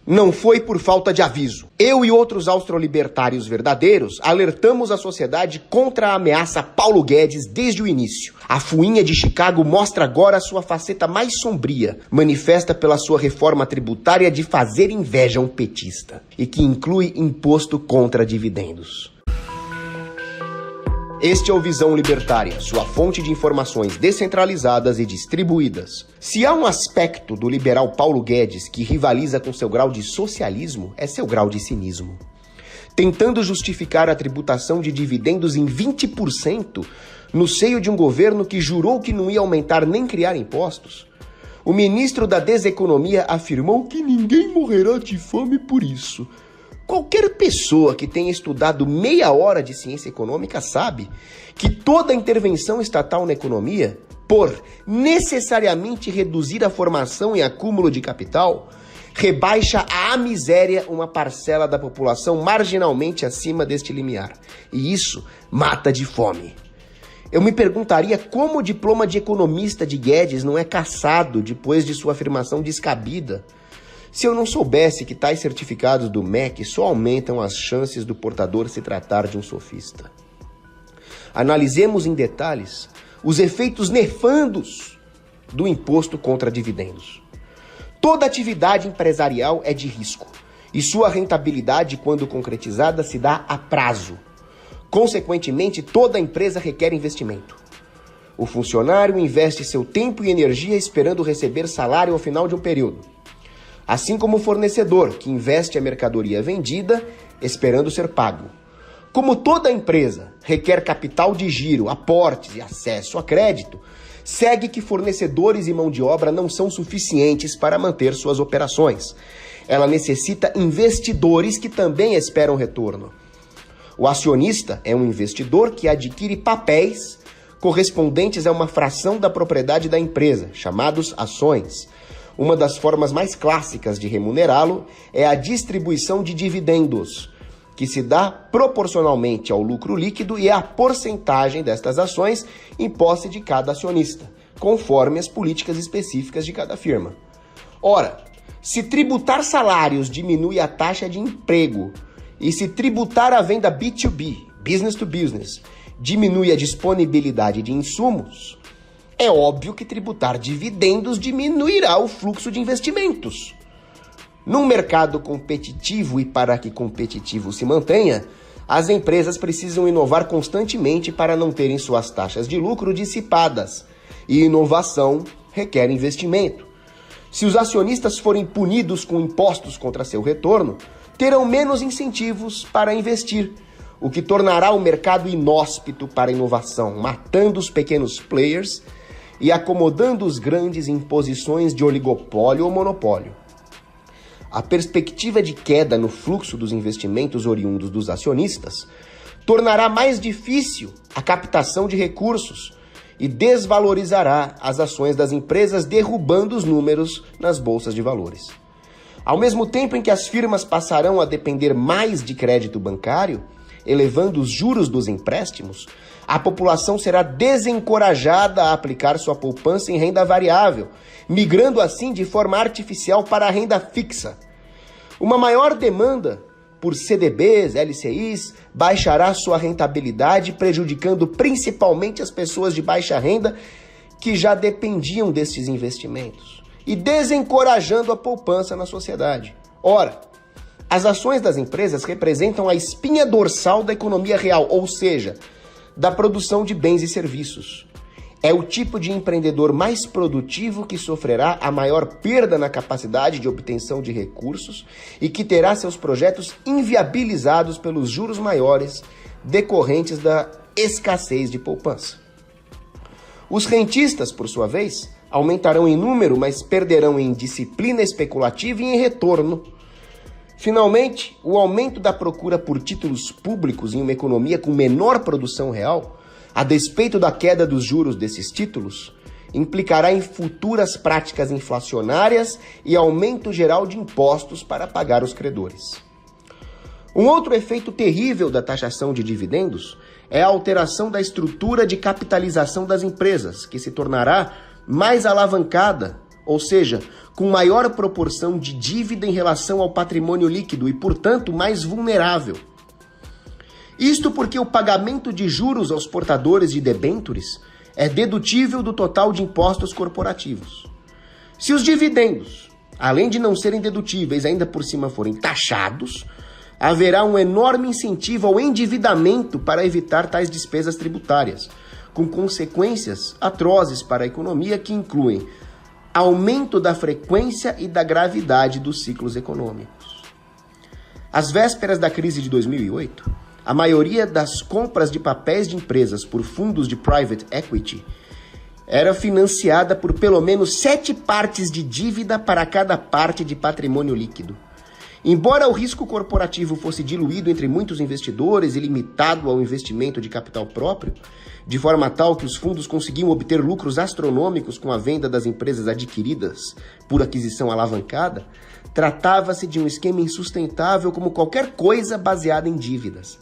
Não foi por falta de aviso. Eu e outros austrolibertários verdadeiros alertamos a sociedade contra a ameaça Paulo Guedes desde o início. A fuinha de Chicago mostra agora a sua faceta mais sombria, manifesta pela sua reforma tributária de fazer inveja a um petista, e que inclui imposto contra dividendos. Este é o Visão Libertária, sua fonte de informações descentralizadas e distribuídas. Se há um aspecto do liberal Paulo Guedes que rivaliza com seu grau de socialismo, é seu grau de cinismo. Tentando justificar a tributação de dividendos em 20% no seio de um governo que jurou que não ia aumentar nem criar impostos, o ministro da Deseconomia afirmou que ninguém morrerá de fome por isso. Qualquer pessoa que tenha estudado meia hora de ciência econômica sabe que toda intervenção estatal na economia, por necessariamente reduzir a formação e acúmulo de capital, rebaixa à miséria uma parcela da população marginalmente acima deste limiar. E isso mata de fome. Eu me perguntaria como o diploma de economista de Guedes não é cassado depois de sua afirmação descabida, se eu não soubesse que tais certificados do MEC só aumentam as chances do portador se tratar de um sofista. Analisemos em detalhes os efeitos nefandos do imposto contra dividendos. Toda atividade empresarial é de risco e sua rentabilidade, quando concretizada, se dá a prazo. Consequentemente, toda empresa requer investimento. O funcionário investe seu tempo e energia esperando receber salário ao final de um período. Assim como o fornecedor, que investe a mercadoria vendida, esperando ser pago. Como toda empresa requer capital de giro, aportes e acesso a crédito, segue que fornecedores e mão de obra não são suficientes para manter suas operações. Ela necessita investidores que também esperam retorno. O acionista é um investidor que adquire papéis correspondentes a uma fração da propriedade da empresa, chamados ações. Uma das formas mais clássicas de remunerá-lo é a distribuição de dividendos, que se dá proporcionalmente ao lucro líquido e à porcentagem destas ações em posse de cada acionista, conforme as políticas específicas de cada firma. Ora, se tributar salários diminui a taxa de emprego e se tributar a venda B2B, business to business, diminui a disponibilidade de insumos, é óbvio que tributar dividendos diminuirá o fluxo de investimentos. Num mercado competitivo e para que competitivo se mantenha, as empresas precisam inovar constantemente para não terem suas taxas de lucro dissipadas. E inovação requer investimento. Se os acionistas forem punidos com impostos contra seu retorno, terão menos incentivos para investir, o que tornará o mercado inóspito para a inovação, matando os pequenos players e acomodando os grandes em posições de oligopólio ou monopólio. A perspectiva de queda no fluxo dos investimentos oriundos dos acionistas tornará mais difícil a captação de recursos e desvalorizará as ações das empresas, derrubando os números nas bolsas de valores. Ao mesmo tempo em que as firmas passarão a depender mais de crédito bancário, elevando os juros dos empréstimos, a população será desencorajada a aplicar sua poupança em renda variável, migrando assim de forma artificial para a renda fixa. Uma maior demanda por CDBs, LCIs, baixará sua rentabilidade, prejudicando principalmente as pessoas de baixa renda que já dependiam desses investimentos e desencorajando a poupança na sociedade. Ora, as ações das empresas representam a espinha dorsal da economia real, ou seja, da produção de bens e serviços. É o tipo de empreendedor mais produtivo que sofrerá a maior perda na capacidade de obtenção de recursos e que terá seus projetos inviabilizados pelos juros maiores decorrentes da escassez de poupança. Os rentistas, por sua vez, aumentarão em número, mas perderão em disciplina especulativa e em retorno. Finalmente, o aumento da procura por títulos públicos em uma economia com menor produção real, a despeito da queda dos juros desses títulos, implicará em futuras práticas inflacionárias e aumento geral de impostos para pagar os credores. Um outro efeito terrível da taxação de dividendos é a alteração da estrutura de capitalização das empresas, que se tornará mais alavancada ou seja, com maior proporção de dívida em relação ao patrimônio líquido e, portanto, mais vulnerável. Isto porque o pagamento de juros aos portadores de debêntures é dedutível do total de impostos corporativos. Se os dividendos, além de não serem dedutíveis, ainda por cima forem taxados, haverá um enorme incentivo ao endividamento para evitar tais despesas tributárias, com consequências atrozes para a economia que incluem aumento da frequência e da gravidade dos ciclos econômicos. Às vésperas da crise de 2008, a maioria das compras de papéis de empresas por fundos de private equity era financiada por pelo menos 7 partes de dívida para cada parte de patrimônio líquido. Embora o risco corporativo fosse diluído entre muitos investidores e limitado ao investimento de capital próprio, de forma tal que os fundos conseguiam obter lucros astronômicos com a venda das empresas adquiridas por aquisição alavancada, tratava-se de um esquema insustentável como qualquer coisa baseada em dívidas.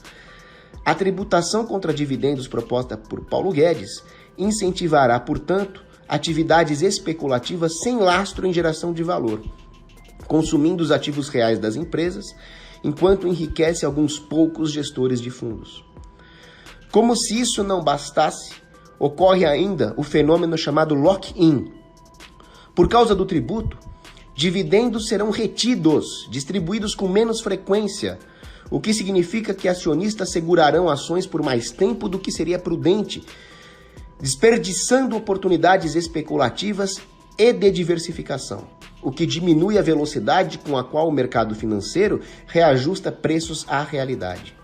A tributação contra dividendos proposta por Paulo Guedes incentivará, portanto, atividades especulativas sem lastro em geração de valor, consumindo os ativos reais das empresas, enquanto enriquece alguns poucos gestores de fundos. Como se isso não bastasse, ocorre ainda o fenômeno chamado lock-in. Por causa do tributo, dividendos serão retidos, distribuídos com menos frequência, o que significa que acionistas segurarão ações por mais tempo do que seria prudente, desperdiçando oportunidades especulativas e de diversificação, o que diminui a velocidade com a qual o mercado financeiro reajusta preços à realidade.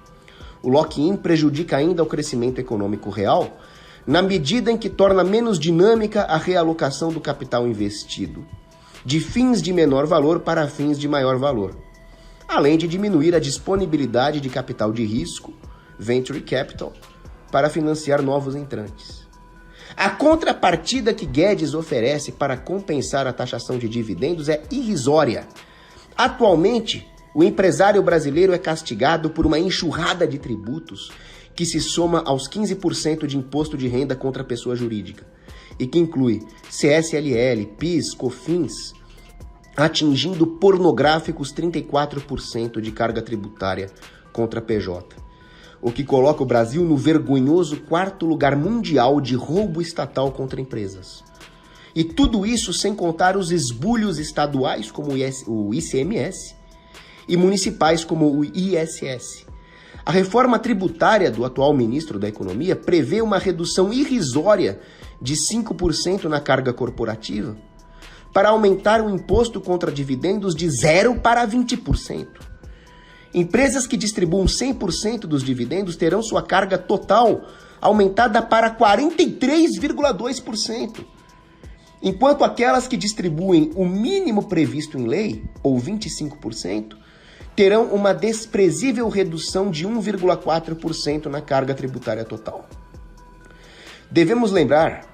O lock-in prejudica ainda o crescimento econômico real, na medida em que torna menos dinâmica a realocação do capital investido, de fins de menor valor para fins de maior valor, além de diminuir a disponibilidade de capital de risco, venture capital, para financiar novos entrantes. A contrapartida que Guedes oferece para compensar a taxação de dividendos é irrisória. Atualmente, o empresário brasileiro é castigado por uma enxurrada de tributos que se soma aos 15% de imposto de renda contra a pessoa jurídica e que inclui CSLL, PIS, COFINS, atingindo pornográficos 34% de carga tributária contra a PJ. O que coloca o Brasil no vergonhoso 4º lugar mundial de roubo estatal contra empresas. E tudo isso sem contar os esbulhos estaduais, como o ICMS, e municipais, como o ISS. A reforma tributária do atual ministro da Economia prevê uma redução irrisória de 5% na carga corporativa, para aumentar o imposto contra dividendos de 0% para 20%. Empresas que distribuam 100% dos dividendos terão sua carga total aumentada para 43,2%, enquanto aquelas que distribuem o mínimo previsto em lei, ou 25%, terão uma desprezível redução de 1,4% na carga tributária total. Devemos lembrar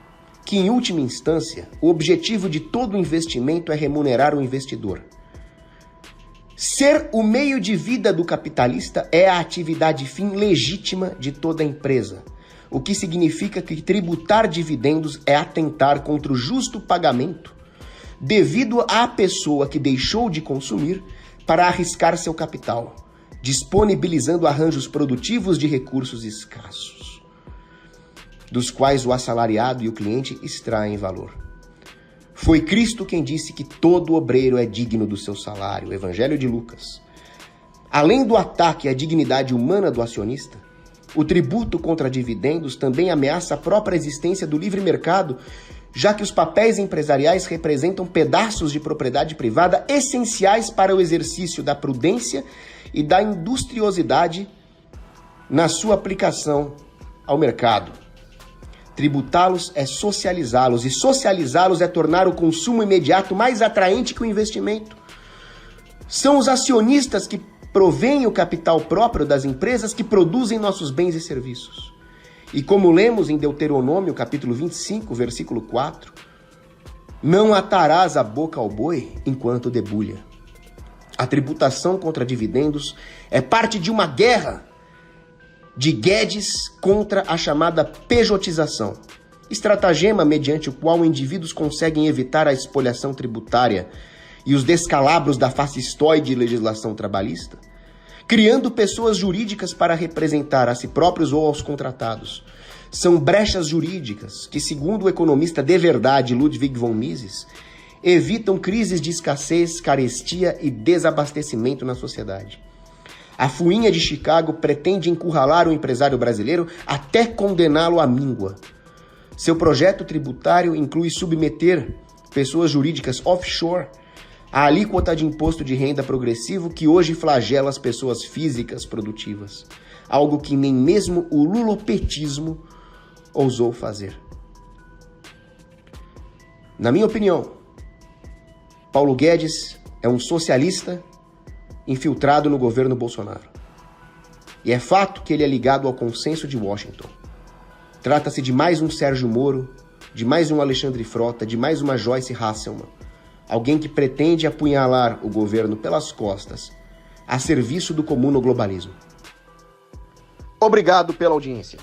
que, em última instância, o objetivo de todo investimento é remunerar o investidor. Ser o meio de vida do capitalista é a atividade fim legítima de toda empresa, o que significa que tributar dividendos é atentar contra o justo pagamento devido à pessoa que deixou de consumir para arriscar seu capital, disponibilizando arranjos produtivos de recursos escassos, dos quais o assalariado e o cliente extraem valor. Foi Cristo quem disse que todo obreiro é digno do seu salário, o Evangelho de Lucas. Além do ataque à dignidade humana do acionista, o tributo contra dividendos também ameaça a própria existência do livre mercado, já que os papéis empresariais representam pedaços de propriedade privada essenciais para o exercício da prudência e da industriosidade na sua aplicação ao mercado. Tributá-los é socializá-los, e socializá-los é tornar o consumo imediato mais atraente que o investimento. São os acionistas que provêm o capital próprio das empresas que produzem nossos bens e serviços. E como lemos em Deuteronômio, capítulo 25, versículo 4, não atarás a boca ao boi enquanto debulha. A tributação contra dividendos é parte de uma guerra de Guedes contra a chamada pejotização estratagema mediante o qual indivíduos conseguem evitar a espoliação tributária e os descalabros da fascistoide legislação trabalhista, criando pessoas jurídicas para representar a si próprios ou aos contratados. São brechas jurídicas que, segundo o economista de verdade Ludwig von Mises, evitam crises de escassez, carestia e desabastecimento na sociedade. A fuinha de Chicago pretende encurralar o empresário brasileiro até condená-lo à míngua. Seu projeto tributário inclui submeter pessoas jurídicas offshore à alíquota de imposto de renda progressivo que hoje flagela as pessoas físicas produtivas, algo que nem mesmo o lulopetismo ousou fazer. Na minha opinião, Paulo Guedes é um socialista infiltrado no governo Bolsonaro. E é fato que ele é ligado ao consenso de Washington. Trata-se de mais um Sérgio Moro, de mais um Alexandre Frota, de mais uma Joyce Hasselman. Alguém que pretende apunhalar o governo pelas costas, a serviço do comunoglobalismo. Obrigado pela audiência.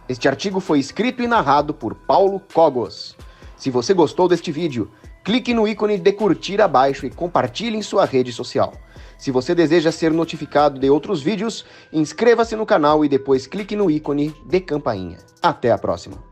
Este artigo foi escrito e narrado por Paulo Cogos. Se você gostou deste vídeo, clique no ícone de curtir abaixo e compartilhe em sua rede social. Se você deseja ser notificado de outros vídeos, inscreva-se no canal e depois clique no ícone de campainha. Até a próxima!